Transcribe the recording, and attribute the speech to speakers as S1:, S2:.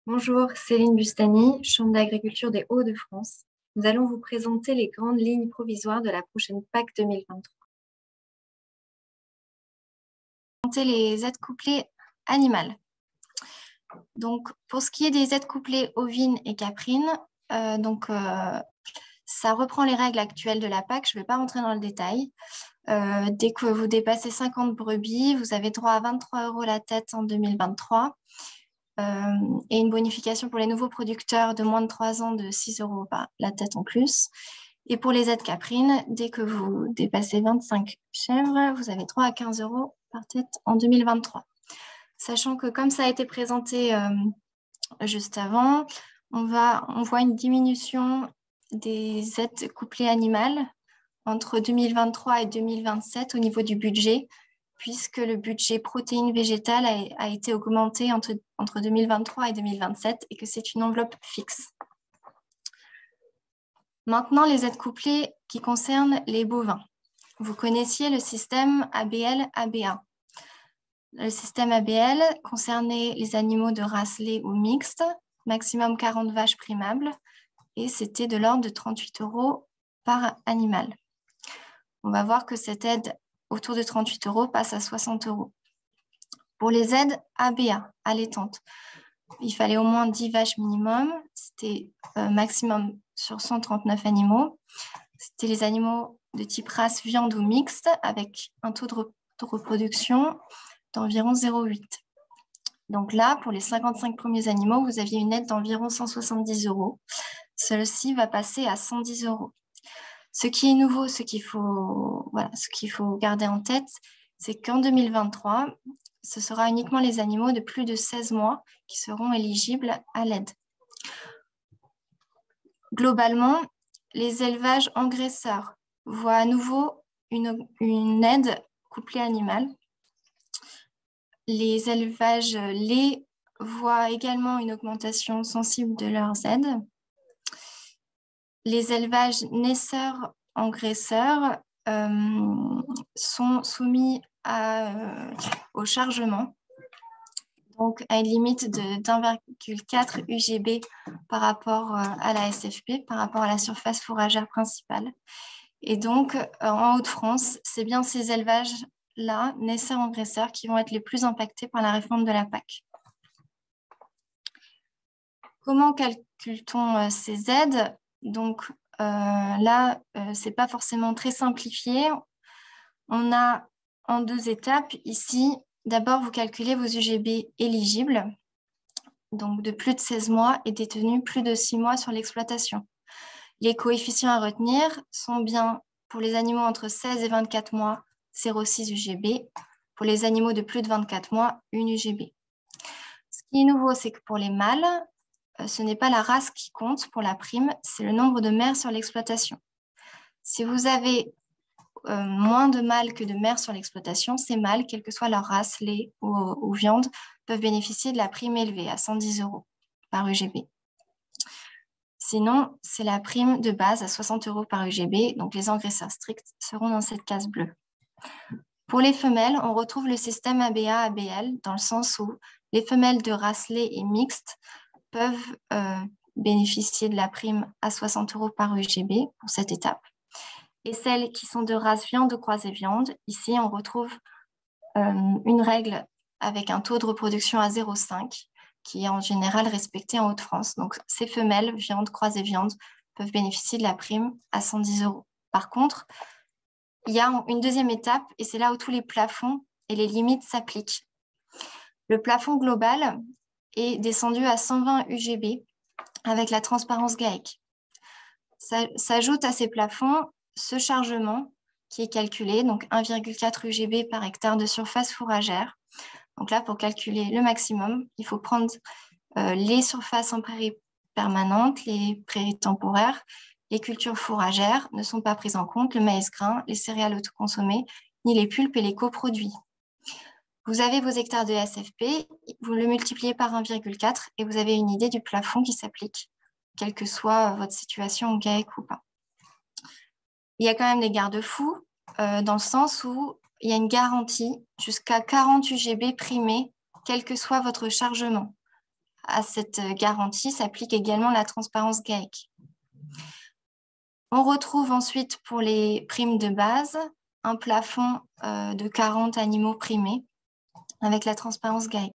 S1: Bonjour, Céline Bustani, Chambre d'agriculture des Hauts-de-France. Nous allons vous présenter les grandes lignes provisoires de la prochaine PAC 2023. Les aides couplées animales. Donc, pour ce qui est des aides couplées ovines et caprines, ça reprend les règles actuelles de la PAC. Je ne vais pas rentrer dans le détail. Dès que vous dépassez 50 brebis, vous avez droit à 23 € la tête en 2023. Et une bonification pour les nouveaux producteurs de moins de 3 ans de 6 € la tête en plus. Et pour les aides caprines, dès que vous dépassez 25 chèvres, vous avez 3 à 15 € par tête en 2023. Sachant que comme ça a été présenté juste avant, on voit une diminution des aides couplées animales entre 2023 et 2027 au niveau du budget, puisque le budget protéines végétales a été augmenté entre 2023 et 2027 et que c'est une enveloppe fixe. Maintenant, les aides couplées qui concernent les bovins. Vous connaissiez le système ABL-ABA. Le système ABL concernait les animaux de race lait ou mixte, maximum 40 vaches primables, et c'était de l'ordre de 38 € par animal. On va voir que cette aide autour de 38 € passe à 60 €. Pour les aides ABA, allaitantes, il fallait au moins 10 vaches minimum. C'était maximum sur 139 animaux. C'était les animaux de type race, viande ou mixte avec un taux de reproduction d'environ 0,8. Donc là, pour les 55 premiers animaux, vous aviez une aide d'environ 170 €. Celle-ci va passer à 110 €. Ce qui est nouveau, ce qu'il faut garder en tête, c'est qu'en 2023, ce sera uniquement les animaux de plus de 16 mois qui seront éligibles à l'aide. Globalement, les élevages engraisseurs voient à nouveau une aide couplée animale. Les élevages laits voient également une augmentation sensible de leurs aides. Les élevages naisseurs engraisseurs sont soumis au chargement, donc à une limite d'1,4 UGB par rapport à la SFP, par rapport à la surface fourragère principale. Et donc, en Hauts-de-France, c'est bien ces élevages-là, naisseurs engraisseurs, qui vont être les plus impactés par la réforme de la PAC. Comment calcule-t-on ces aides? Donc là, ce n'est pas forcément très simplifié. On a en 2 étapes ici. D'abord, vous calculez vos UGB éligibles, donc de plus de 16 mois et détenus plus de 6 mois sur l'exploitation. Les coefficients à retenir sont bien pour les animaux entre 16 et 24 mois, 0,6 UGB. Pour les animaux de plus de 24 mois, 1 UGB. Ce qui est nouveau, c'est que pour les mâles, ce n'est pas la race qui compte pour la prime, c'est le nombre de mères sur l'exploitation. Si vous avez moins de mâles que de mères sur l'exploitation, ces mâles, quelle que soit leur race, lait ou viande, peuvent bénéficier de la prime élevée à 110 € par UGB. Sinon, c'est la prime de base à 60 € par UGB, donc les engraisseurs stricts seront dans cette case bleue. Pour les femelles, on retrouve le système ABA-ABL dans le sens où les femelles de race lait et mixte peuvent bénéficier de la prime à 60 € par UGB pour cette étape. Et celles qui sont de race viande ou croisée viande, ici on retrouve une règle avec un taux de reproduction à 0,5 qui est en général respecté en Hauts-de-France. Donc ces femelles viande, croisée viande peuvent bénéficier de la prime à 110 €. Par contre, il y a une deuxième étape et c'est là où tous les plafonds et les limites s'appliquent. Le plafond global est descendu à 120 UGB avec la transparence GAEC. S'ajoute à ces plafonds ce chargement qui est calculé, donc 1,4 UGB par hectare de surface fourragère. Donc là, pour calculer le maximum, il faut prendre les surfaces en prairies permanentes, les prairies temporaires, les cultures fourragères ne sont pas prises en compte, le maïs grain, les céréales autoconsommées, ni les pulpes et les coproduits. Vous avez vos hectares de SFP, vous le multipliez par 1,4 et vous avez une idée du plafond qui s'applique, quelle que soit votre situation GAEC ou pas. Il y a quand même des garde-fous dans le sens où il y a une garantie jusqu'à 40 UGB primés, quel que soit votre chargement. à cette garantie s'applique également la transparence GAEC. On retrouve ensuite pour les primes de base un plafond de 40 animaux primés avec la transparence GAEC.